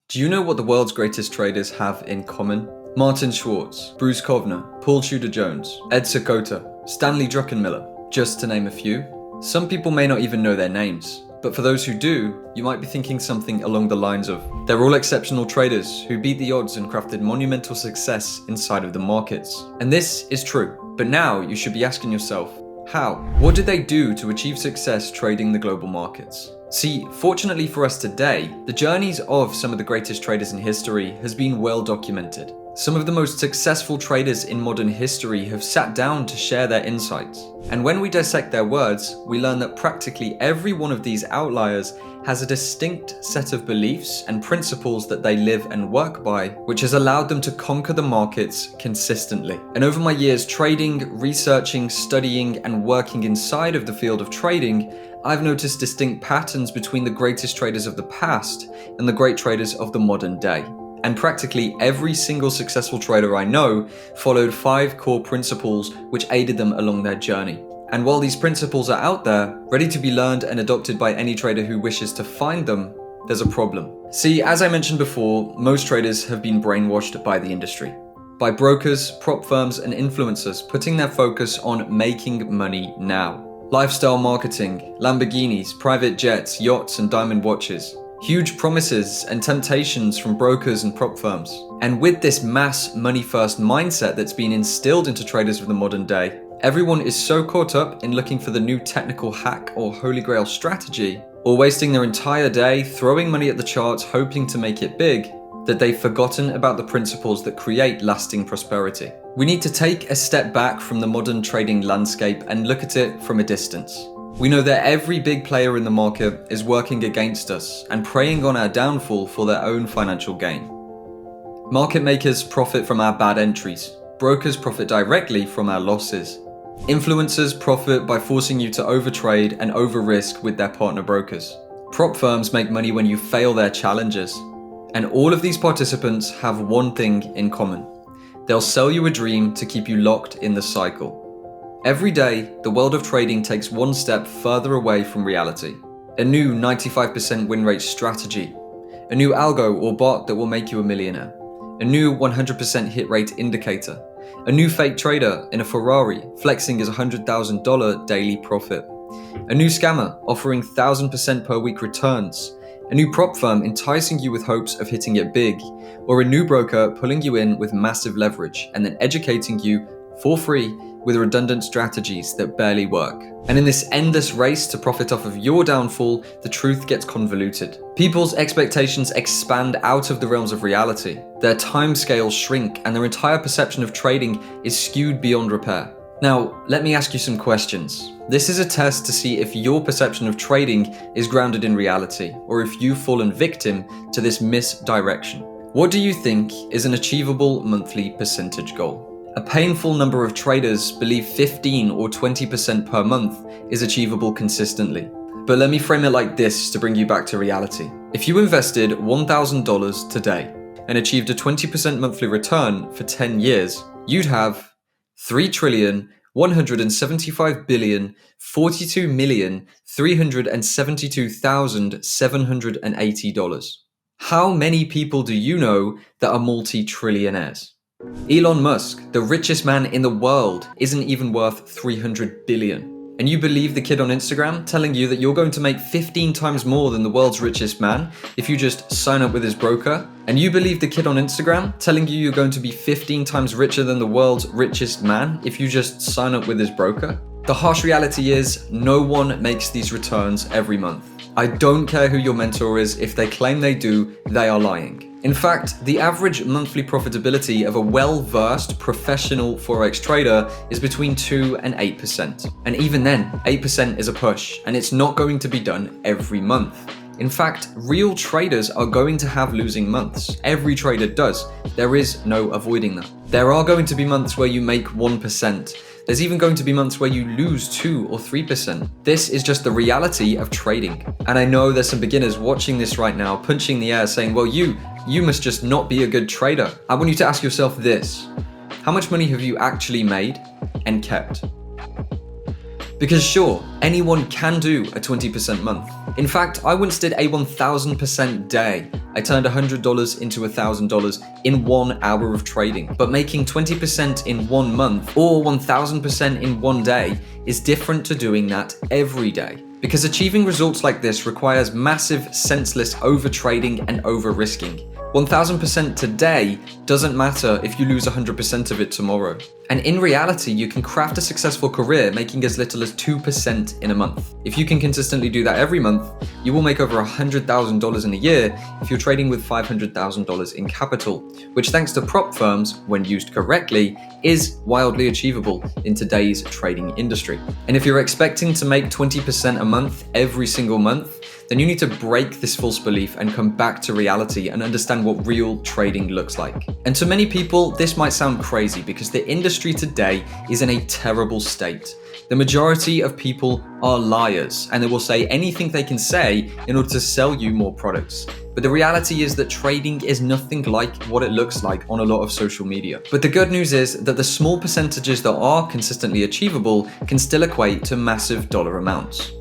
Do you know what the world's greatest traders have in common? Martin Schwartz, Bruce Kovner, Paul Tudor-Jones, Ed Seykota, Stanley Druckenmiller, just to name a few. Some people may not even know their names, but for those who do, you might be thinking something along the lines of, they're all exceptional traders who beat the odds and crafted monumental success inside of the markets. And this is true, but now you should be asking yourself, how? What did they do to achieve success trading the global markets? See, fortunately for us today, the journeys of some of the greatest traders in history has been well documented. Some of the most successful traders in modern history have sat down to share their insights. And when we dissect their words, we learn that practically every one of these outliers has a distinct set of beliefs and principles that they live and work by, which has allowed them to conquer the markets consistently. And over my years trading, researching, studying, and working inside of the field of trading, I've noticed distinct patterns between the greatest traders of the past and the great traders of the modern day. And practically every single successful trader I know followed 5 core principles which aided them along their journey. And while these principles are out there, ready to be learned and adopted by any trader who wishes to find them, there's a problem. See, as I mentioned before, most traders have been brainwashed by the industry. By brokers, prop firms, and influencers putting their focus on making money now. Lifestyle marketing, Lamborghinis, private jets, yachts, and diamond watches. Huge promises and temptations from brokers and prop firms. And with this mass money first mindset that's been instilled into traders of the modern day, everyone is so caught up in looking for the new technical hack or holy grail strategy, or wasting their entire day throwing money at the charts hoping to make it big, that they've forgotten about the principles that create lasting prosperity. We need to take a step back from the modern trading landscape and look at it from a distance. We know that every big player in the market is working against us and preying on our downfall for their own financial gain. Market makers profit from our bad entries. Brokers profit directly from our losses. Influencers profit by forcing you to overtrade and over-risk with their partner brokers. Prop firms make money when you fail their challenges. And all of these participants have one thing in common. They'll sell you a dream to keep you locked in the cycle. Every day, the world of trading takes one step further away from reality. A new 95% win rate strategy, a new algo or bot that will make you a millionaire, a new 100% hit rate indicator, a new fake trader in a Ferrari flexing his $100,000 daily profit, a new scammer offering 1,000% per week returns, a new prop firm enticing you with hopes of hitting it big, or a new broker pulling you in with massive leverage and then educating you for free with redundant strategies that barely work. And in this endless race to profit off of your downfall, the truth gets convoluted. People's expectations expand out of the realms of reality. Their timescales shrink and their entire perception of trading is skewed beyond repair. Now, let me ask you some questions. This is a test to see if your perception of trading is grounded in reality, or if you've fallen victim to this misdirection. What do you think is an achievable monthly percentage goal? A painful number of traders believe 15 or 20% per month is achievable consistently. But let me frame it like this to bring you back to reality. If you invested $1,000 today and achieved a 20% monthly return for 10 years, you'd have $3,175,042,372,780. How many people do you know that are multi-trillionaires? Elon Musk, the richest man in the world, isn't even worth 300 billion. And you believe the kid on Instagram telling you that you're going to make 15 times more than the world's richest man if you just sign up with his broker? And you believe the kid on Instagram telling you you're going to be 15 times richer than the world's richest man if you just sign up with his broker? The harsh reality is, no one makes these returns every month. I don't care who your mentor is, if they claim they do, they are lying. In fact, the average monthly profitability of a well-versed professional Forex trader is between 2 and 8%. And even then, 8% is a push, and it's not going to be done every month. In fact, real traders are going to have losing months. Every trader does. There is no avoiding that. There are going to be months where you make 1%. There's even going to be months where you lose 2 or 3%. This is just the reality of trading. And I know there's some beginners watching this right now, punching the air saying, well, you must just not be a good trader. I want you to ask yourself this. How much money have you actually made and kept? Because sure, anyone can do a 20% month. In fact, I once did a 1000% day. I turned $100 into $1,000 in 1 hour of trading. But making 20% in 1 month or 1000% in 1 day is different to doing that every day. Because achieving results like this requires massive, senseless over-trading and over-risking. 1000% today doesn't matter if you lose 100% of it tomorrow. And in reality, you can craft a successful career making as little as 2% in a month. If you can consistently do that every month, you will make over $100,000 in a year if you're trading with $500,000 in capital, which thanks to prop firms, when used correctly, is wildly achievable in today's trading industry. And if you're expecting to make 20% a month every single month, then you need to break this false belief and come back to reality and understand what real trading looks like. And to many people, this might sound crazy because the industry today is in a terrible state. The majority of people are liars and they will say anything they can say in order to sell you more products. But the reality is that trading is nothing like what it looks like on a lot of social media. But the good news is that the small percentages that are consistently achievable can still equate to massive dollar amounts.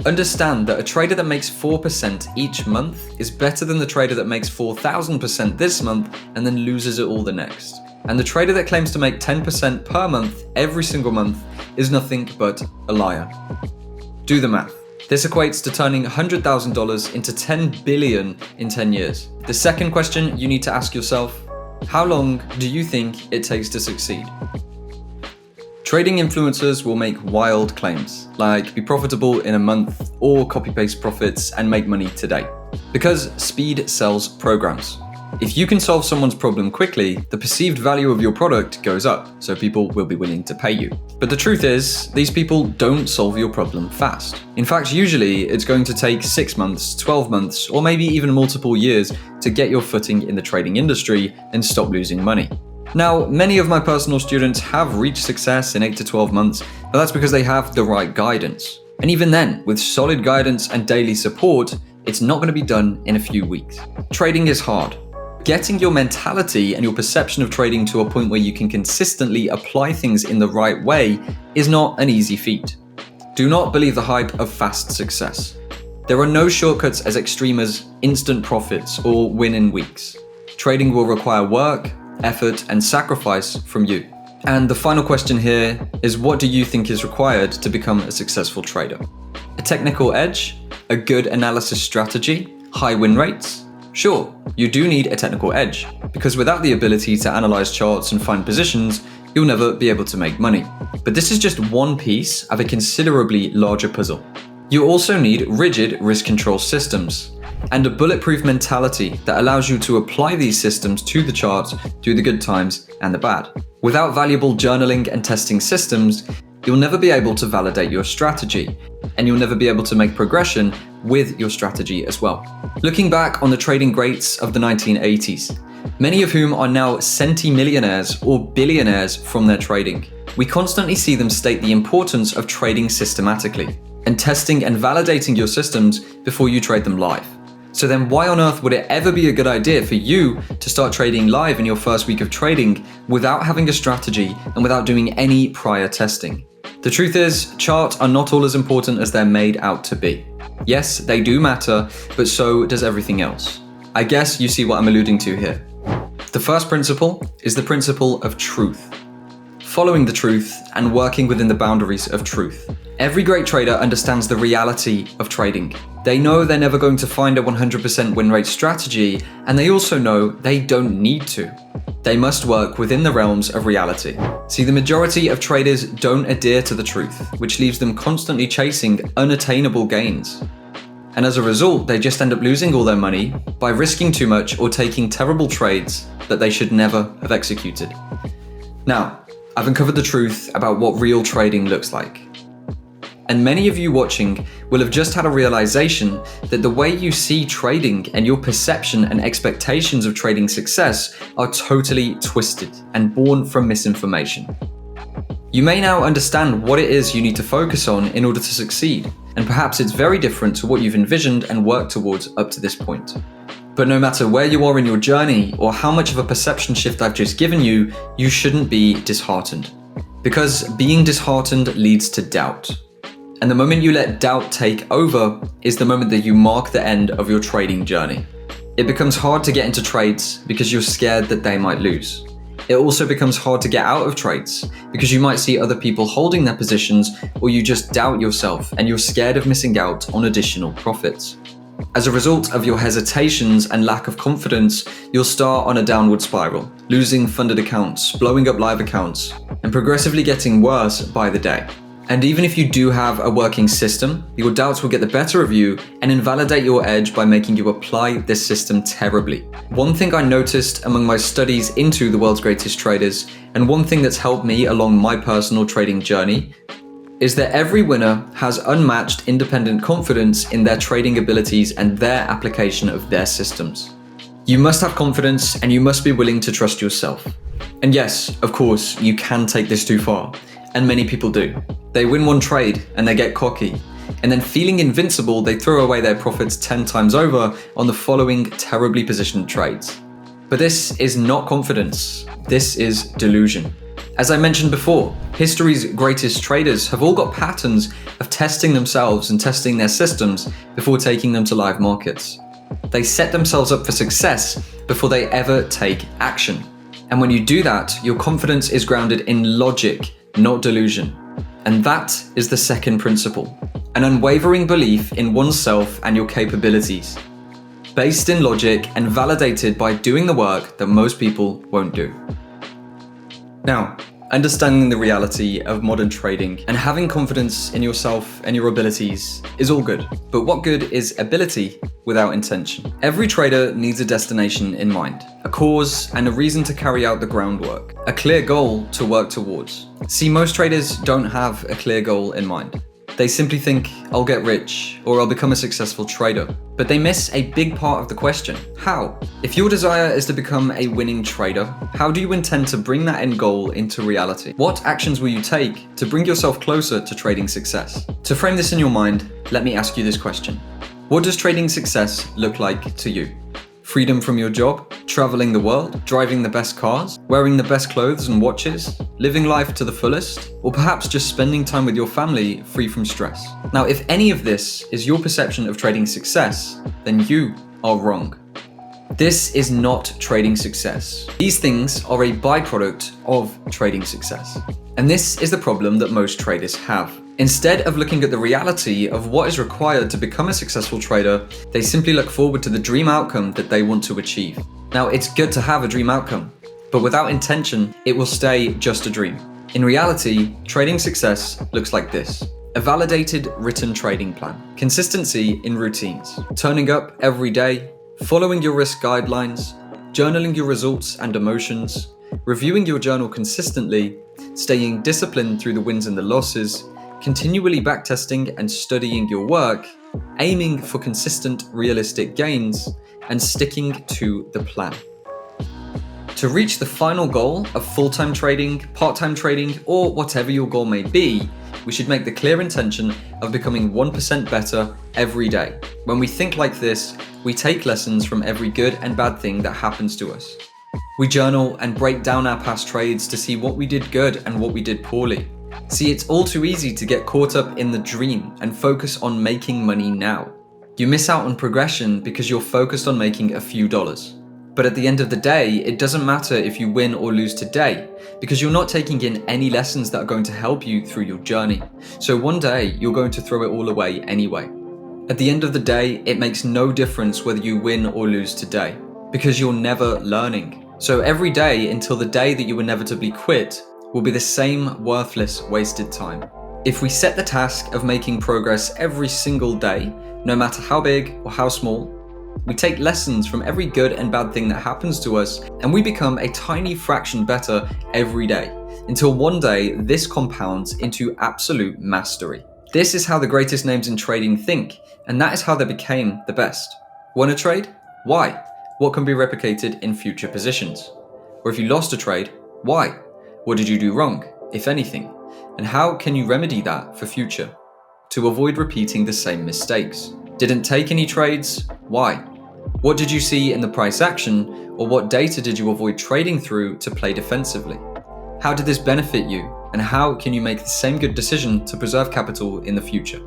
Understand that a trader that makes 4% each month is better than the trader that makes 4,000% this month and then loses it all the next. And the trader that claims to make 10% per month every single month is nothing but a liar. Do the math. This equates to turning $100,000 into $10 billion in 10 years. The second question you need to ask yourself, how long do you think it takes to succeed? Trading influencers will make wild claims, like be profitable in a month or copy-paste profits and make money today. Because speed sells programs. If you can solve someone's problem quickly, the perceived value of your product goes up, so people will be willing to pay you. But the truth is, these people don't solve your problem fast. In fact, usually it's going to take 6 months, 12 months, or maybe even multiple years to get your footing in the trading industry and stop losing money. Now, many of my personal students have reached success in 8 to 12 months, but that's because they have the right guidance. And even then, with solid guidance and daily support, it's not going to be done in a few weeks. Trading is hard. Getting your mentality and your perception of trading to a point where you can consistently apply things in the right way is not an easy feat. Do not believe the hype of fast success. There are no shortcuts as extreme as instant profits or win in weeks. Trading will require work, effort, and sacrifice from you. And the final question here is, what do you think is required to become a successful trader? A technical edge? A good analysis strategy? High win rates? Sure, you do need a technical edge, because without the ability to analyze charts and find positions, you'll never be able to make money. But this is just one piece of a considerably larger puzzle. You also need rigid risk control systems and a bulletproof mentality that allows you to apply these systems to the charts through the good times and the bad. Without valuable journaling and testing systems, you'll never be able to validate your strategy, and you'll never be able to make progression with your strategy as well. Looking back on the trading greats of the 1980s, many of whom are now centimillionaires or billionaires from their trading, we constantly see them state the importance of trading systematically and testing and validating your systems before you trade them live. So then why on earth would it ever be a good idea for you to start trading live in your first week of trading without having a strategy and without doing any prior testing? The truth is, charts are not all as important as they're made out to be. Yes, they do matter, but so does everything else. I guess you see what I'm alluding to here. The first principle is the principle of truth. Following the truth and working within the boundaries of truth. Every great trader understands the reality of trading. They know they're never going to find a 100% win rate strategy, and they also know they don't need to. They must work within the realms of reality. See, the majority of traders don't adhere to the truth, which leaves them constantly chasing unattainable gains. And as a result, they just end up losing all their money by risking too much or taking terrible trades that they should never have executed. Now, I've uncovered the truth about what real trading looks like. And many of you watching will have just had a realization that the way you see trading and your perception and expectations of trading success are totally twisted and born from misinformation. You may now understand what it is you need to focus on in order to succeed, and perhaps it's very different to what you've envisioned and worked towards up to this point. But no matter where you are in your journey or how much of a perception shift I've just given you, you shouldn't be disheartened. Because being disheartened leads to doubt. And the moment you let doubt take over is the moment that you mark the end of your trading journey. It becomes hard to get into trades because you're scared that they might lose. It also becomes hard to get out of trades because you might see other people holding their positions, or you just doubt yourself and you're scared of missing out on additional profits. As a result of your hesitations and lack of confidence, you'll start on a downward spiral, losing funded accounts, blowing up live accounts, and progressively getting worse by the day. And even if you do have a working system, your doubts will get the better of you and invalidate your edge by making you apply this system terribly. One thing I noticed among my studies into the world's greatest traders, and one thing that's helped me along my personal trading journey, is that every winner has unmatched independent confidence in their trading abilities and their application of their systems. You must have confidence and you must be willing to trust yourself. And yes, of course, you can take this too far, and many people do. They win one trade and they get cocky, and then feeling invincible, they throw away their profits 10 times over on the following terribly positioned trades. But this is not confidence, this is delusion. As I mentioned before, history's greatest traders have all got patterns of testing themselves and testing their systems before taking them to live markets. They set themselves up for success before they ever take action. And when you do that, your confidence is grounded in logic, not delusion. And that is the second principle, an unwavering belief in oneself and your capabilities, based in logic and validated by doing the work that most people won't do. Now, understanding the reality of modern trading and having confidence in yourself and your abilities is all good. But what good is ability without intention? Every trader needs a destination in mind, a cause and a reason to carry out the groundwork, a clear goal to work towards. See, most traders don't have a clear goal in mind. They simply think, I'll get rich or I'll become a successful trader. But they miss a big part of the question. How? If your desire is to become a winning trader, how do you intend to bring that end goal into reality? What actions will you take to bring yourself closer to trading success? To frame this in your mind, let me ask you this question. What does trading success look like to you? Freedom from your job, traveling the world, driving the best cars, wearing the best clothes and watches, living life to the fullest, or perhaps just spending time with your family free from stress. Now, if any of this is your perception of trading success, then you are wrong. This is not trading success. These things are a byproduct of trading success. And this is the problem that most traders have. Instead of looking at the reality of what is required to become a successful trader, they simply look forward to the dream outcome that they want to achieve. Now, it's good to have a dream outcome, but without intention, it will stay just a dream. In reality, trading success looks like this. A validated written trading plan, consistency in routines, turning up every day, following your risk guidelines, journaling your results and emotions, reviewing your journal consistently, staying disciplined through the wins and the losses, continually backtesting and studying your work, aiming for consistent, realistic gains, and sticking to the plan. To reach the final goal of full-time trading, part-time trading, or whatever your goal may be, we should make the clear intention of becoming 1% better every day. When we think like this, we take lessons from every good and bad thing that happens to us. We journal and break down our past trades to see what we did good and what we did poorly. See, it's all too easy to get caught up in the dream and focus on making money now. You miss out on progression because you're focused on making a few dollars. But at the end of the day, it doesn't matter if you win or lose today, because you're not taking in any lessons that are going to help you through your journey. So one day, you're going to throw it all away anyway. At the end of the day, it makes no difference whether you win or lose today, because you're never learning. So every day until the day that you inevitably quit will be the same worthless, wasted time. If we set the task of making progress every single day, no matter how big or how small, we take lessons from every good and bad thing that happens to us, and we become a tiny fraction better every day, until one day this compounds into absolute mastery. This is how the greatest names in trading think, and that is how they became the best. Won a trade? Why? What can be replicated in future positions? Or if you lost a trade, why? What did you do wrong, if anything? And how can you remedy that for future? To avoid repeating the same mistakes. Didn't take any trades? Why? What did you see in the price action, or what data did you avoid trading through to play defensively? How did this benefit you? and how can you make the same good decision to preserve capital in the future.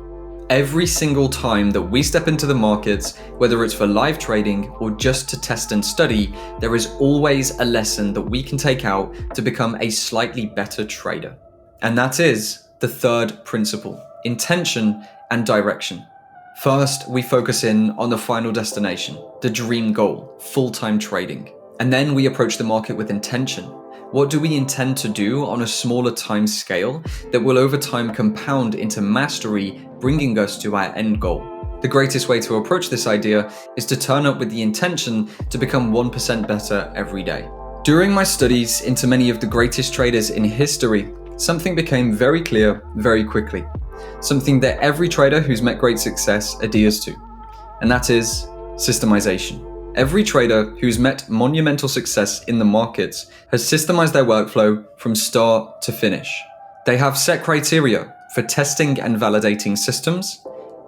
Every single time that we step into the markets, whether it's for live trading or just to test and study, there is always a lesson that we can take out to become a slightly better trader. And that is the third principle: intention and direction. First, we focus in on the final destination, the dream goal, full-time trading. And then we approach the market with intention. What do we intend to do on a smaller time scale that will over time compound into mastery, bringing us to our end goal? The greatest way to approach this idea is to turn up with the intention to become 1% better every day. During my studies into many of the greatest traders in history, something became very clear very quickly. Something that every trader who's met great success adheres to, and that is systemization. Every trader who's met monumental success in the markets has systemized their workflow from start to finish. They have set criteria for testing and validating systems,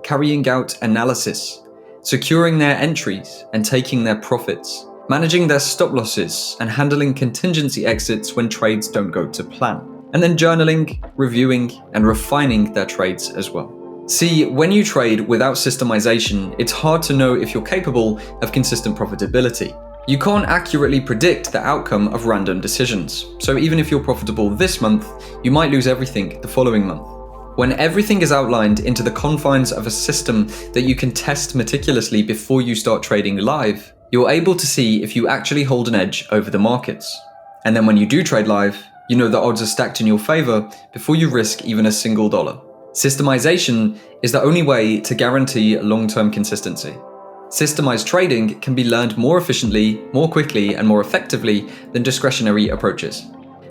carrying out analysis, securing their entries and taking their profits, managing their stop losses and handling contingency exits when trades don't go to plan, and then journaling, reviewing, and refining their trades as well. See, when you trade without systemization, it's hard to know if you're capable of consistent profitability. You can't accurately predict the outcome of random decisions. So even if you're profitable this month, you might lose everything the following month. When everything is outlined into the confines of a system that you can test meticulously before you start trading live, you're able to see if you actually hold an edge over the markets. And then when you do trade live, you know the odds are stacked in your favor before you risk even a single dollar. Systemization is the only way to guarantee long-term consistency. Systemized trading can be learned more efficiently, more quickly, and more effectively than discretionary approaches.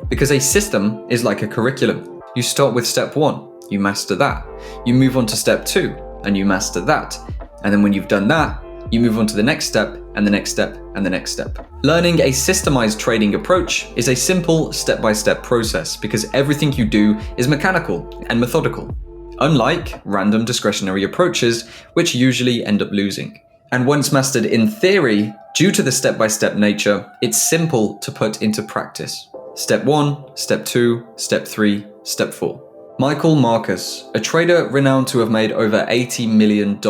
Because a system is like a curriculum. You start with step 1, you master that. You move on to step 2, and you master that. And then when you've done that, you move on to the next step, and the next step, and the next step. Learning a systemized trading approach is a simple step-by-step process because everything you do is mechanical and methodical, unlike random discretionary approaches, which usually end up losing. And once mastered in theory, due to the step-by-step nature, it's simple to put into practice. Step 1, step 2, step 3, step 4. Michael Marcus, a trader renowned to have made over $80 million,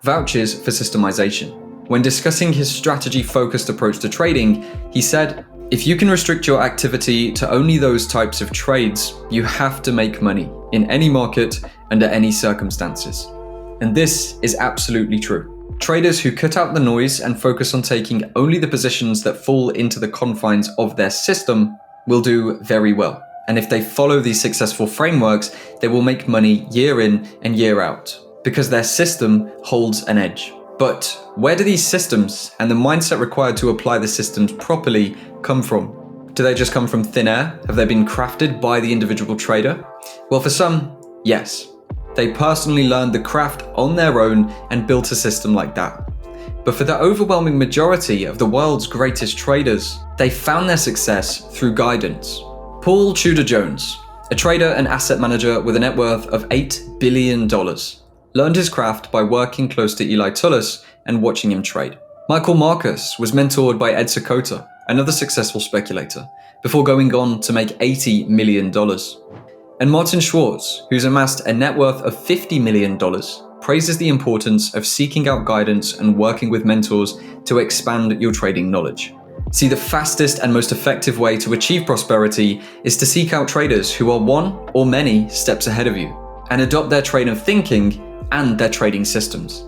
vouches for systemization. When discussing his strategy-focused approach to trading, he said, "If you can restrict your activity to only those types of trades, you have to make money in any market under any circumstances." And this is absolutely true. Traders who cut out the noise and focus on taking only the positions that fall into the confines of their system will do very well. And if they follow these successful frameworks, they will make money year in and year out, because their system holds an edge. But where do these systems and the mindset required to apply the systems properly come from? Do they just come from thin air? Have they been crafted by the individual trader? Well, for some, yes. They personally learned the craft on their own and built a system like that. But for the overwhelming majority of the world's greatest traders, they found their success through guidance. Paul Tudor Jones, a trader and asset manager with a net worth of $8 billion, learned his craft by working close to Eli Tullis and watching him trade. Michael Marcus was mentored by Ed Sakota, another successful speculator, before going on to make $80 million. And Martin Schwartz, who's amassed a net worth of $50 million, praises the importance of seeking out guidance and working with mentors to expand your trading knowledge. See, the fastest and most effective way to achieve prosperity is to seek out traders who are one or many steps ahead of you and adopt their train of thinking and their trading systems.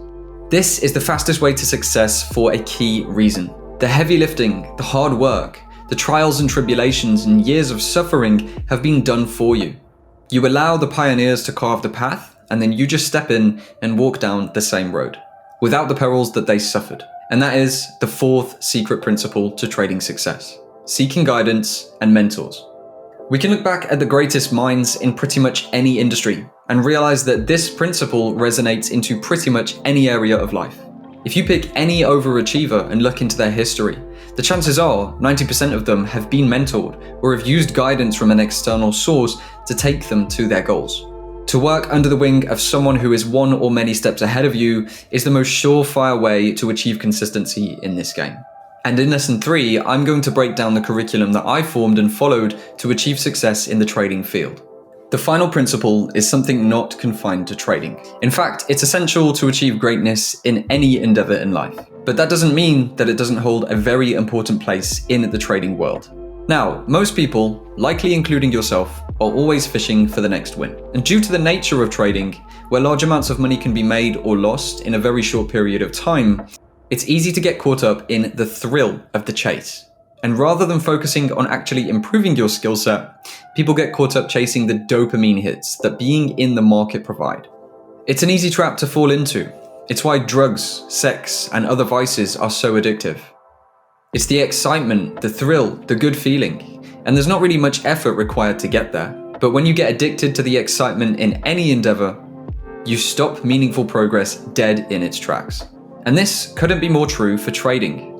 This is the fastest way to success for a key reason. The heavy lifting, the hard work, the trials and tribulations and years of suffering have been done for you. You allow the pioneers to carve the path, and then you just step in and walk down the same road, without the perils that they suffered. And that is the fourth secret principle to trading success: seeking guidance and mentors. We can look back at the greatest minds in pretty much any industry and realize that this principle resonates into pretty much any area of life. If you pick any overachiever and look into their history, the chances are 90% of them have been mentored or have used guidance from an external source to take them to their goals. To work under the wing of someone who is one or many steps ahead of you is the most surefire way to achieve consistency in this game. And in lesson 3, I'm going to break down the curriculum that I formed and followed to achieve success in the trading field. The final principle is something not confined to trading. In fact, it's essential to achieve greatness in any endeavor in life. But that doesn't mean that it doesn't hold a very important place in the trading world. Now, most people, likely including yourself, are always fishing for the next win. And due to the nature of trading, where large amounts of money can be made or lost in a very short period of time, it's easy to get caught up in the thrill of the chase. And rather than focusing on actually improving your skill set, people get caught up chasing the dopamine hits that being in the market provide. It's an easy trap to fall into. It's why drugs, sex, and other vices are so addictive. It's the excitement, the thrill, the good feeling, and there's not really much effort required to get there. But when you get addicted to the excitement in any endeavor, you stop meaningful progress dead in its tracks. And this couldn't be more true for trading.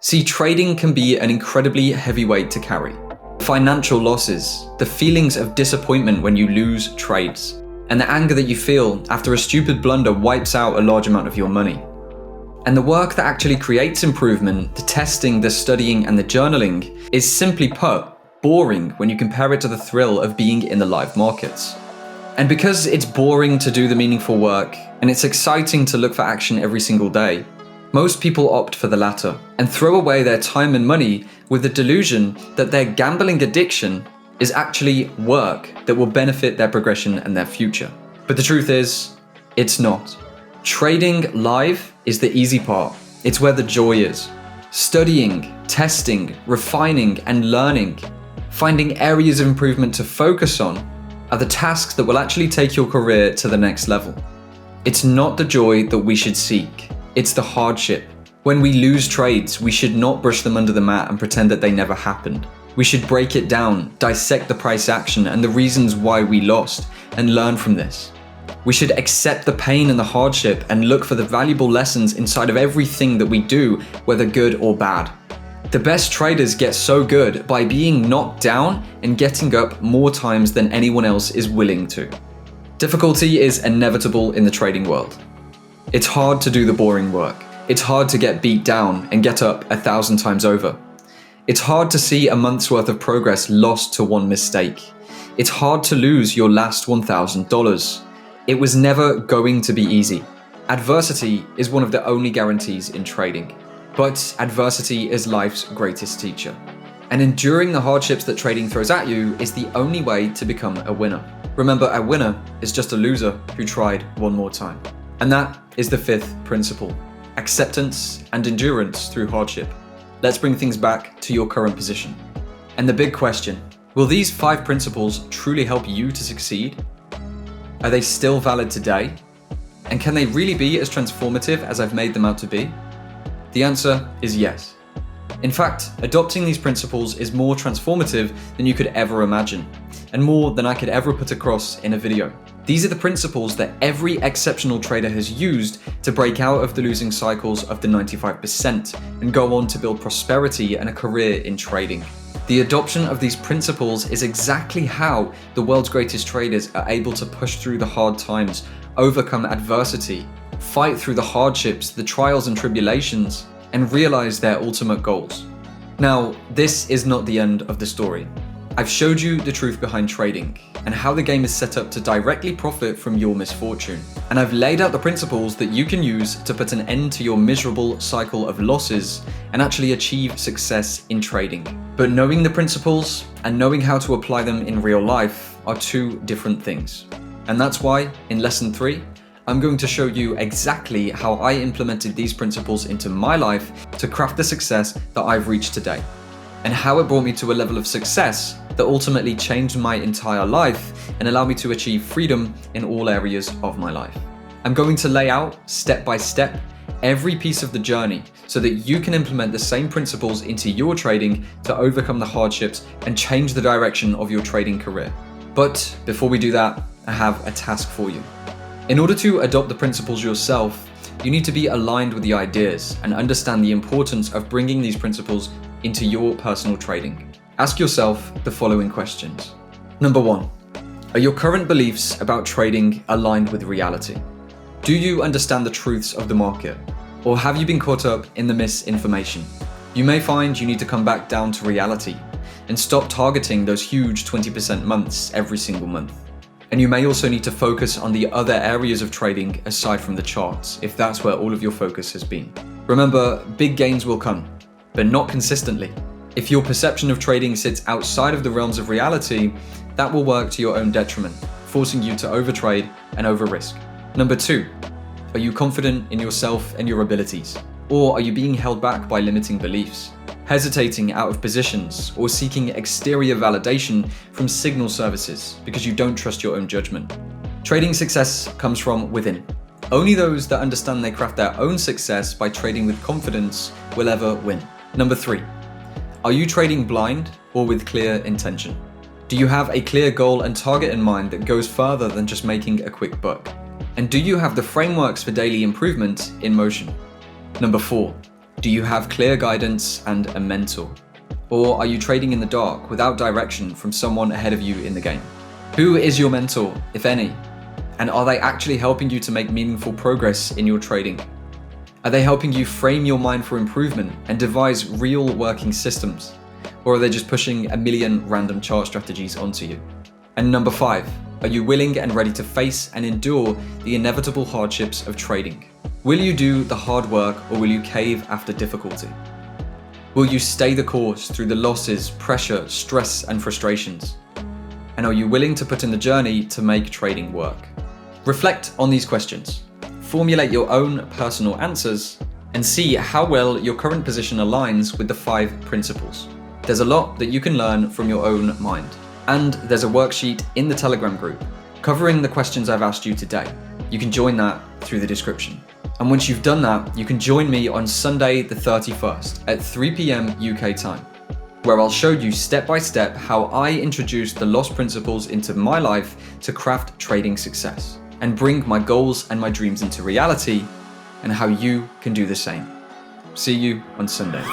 See, trading can be an incredibly heavy weight to carry. Financial losses, the feelings of disappointment when you lose trades, and the anger that you feel after a stupid blunder wipes out a large amount of your money. And the work that actually creates improvement, the testing, the studying, and the journaling, is simply put, boring when you compare it to the thrill of being in the live markets. And because it's boring to do the meaningful work, and it's exciting to look for action every single day, most people opt for the latter and throw away their time and money with the delusion that their gambling addiction is actually work that will benefit their progression and their future. But the truth is, it's not. Trading live is the easy part. It's where the joy is. Studying, testing, refining, and learning, finding areas of improvement to focus on, are the tasks that will actually take your career to the next level. It's not the joy that we should seek. It's the hardship. When we lose trades, we should not brush them under the mat and pretend that they never happened. We should break it down, dissect the price action and the reasons why we lost, and learn from this. We should accept the pain and the hardship and look for the valuable lessons inside of everything that we do, whether good or bad. The best traders get so good by being knocked down and getting up more times than anyone else is willing to. Difficulty is inevitable in the trading world. It's hard to do the boring work. It's hard to get beat down and get up 1,000 times over. It's hard to see a month's worth of progress lost to one mistake. It's hard to lose your last $1,000. It was never going to be easy. Adversity is one of the only guarantees in trading. But adversity is life's greatest teacher. And enduring the hardships that trading throws at you is the only way to become a winner. Remember, a winner is just a loser who tried one more time. And that is the 5th principle: acceptance and endurance through hardship. Let's bring things back to your current position. And the big question, will these 5 principles truly help you to succeed? Are they still valid today? And can they really be as transformative as I've made them out to be? The answer is yes. In fact, adopting these principles is more transformative than you could ever imagine, and more than I could ever put across in a video. These are the principles that every exceptional trader has used to break out of the losing cycles of the 95% and go on to build prosperity and a career in trading. The adoption of these principles is exactly how the world's greatest traders are able to push through the hard times, overcome adversity, fight through the hardships, the trials and tribulations, and realize their ultimate goals. Now, this is not the end of the story. I've showed you the truth behind trading and how the game is set up to directly profit from your misfortune. And I've laid out the principles that you can use to put an end to your miserable cycle of losses and actually achieve success in trading. But knowing the principles and knowing how to apply them in real life are 2 different things. And that's why in lesson 3, I'm going to show you exactly how I implemented these principles into my life to craft the success that I've reached today, and how it brought me to a level of success that ultimately changed my entire life and allowed me to achieve freedom in all areas of my life. I'm going to lay out step by step every piece of the journey so that you can implement the same principles into your trading to overcome the hardships and change the direction of your trading career. But before we do that, I have a task for you. In order to adopt the principles yourself, you need to be aligned with the ideas and understand the importance of bringing these principles into your personal trading. Ask yourself the following questions. Number 1, are your current beliefs about trading aligned with reality? Do you understand the truths of the market? Or have you been caught up in the misinformation? You may find you need to come back down to reality and stop targeting those huge 20% months every single month. And you may also need to focus on the other areas of trading aside from the charts, if that's where all of your focus has been. Remember, big gains will come, but not consistently. If your perception of trading sits outside of the realms of reality, that will work to your own detriment, forcing you to overtrade and over-risk. Number 2, are you confident in yourself and your abilities? Or are you being held back by limiting beliefs, hesitating out of positions, or seeking exterior validation from signal services because you don't trust your own judgment? Trading success comes from within. Only those that understand they craft their own success by trading with confidence will ever win. Number 3, are you trading blind or with clear intention? Do you have a clear goal and target in mind that goes further than just making a quick buck? And do you have the frameworks for daily improvement in motion? Number 4, do you have clear guidance and a mentor? Or are you trading in the dark without direction from someone ahead of you in the game? Who is your mentor, if any? And are they actually helping you to make meaningful progress in your trading? Are they helping you frame your mind for improvement and devise real working systems? Or are they just pushing a million random chart strategies onto you? And number 5, are you willing and ready to face and endure the inevitable hardships of trading? Will you do the hard work or will you cave after difficulty? Will you stay the course through the losses, pressure, stress, and frustrations? And are you willing to put in the journey to make trading work? Reflect on these questions, formulate your own personal answers, and see how well your current position aligns with the 5 principles. There's a lot that you can learn from your own mind. And there's a worksheet in the Telegram group covering the questions I've asked you today. You can join that through the description. And once you've done that, you can join me on Sunday the 31st at 3 p.m. UK time, where I'll show you step by step how I introduced the lost principles into my life to craft trading success and bring my goals and my dreams into reality, and how you can do the same. See you on Sunday.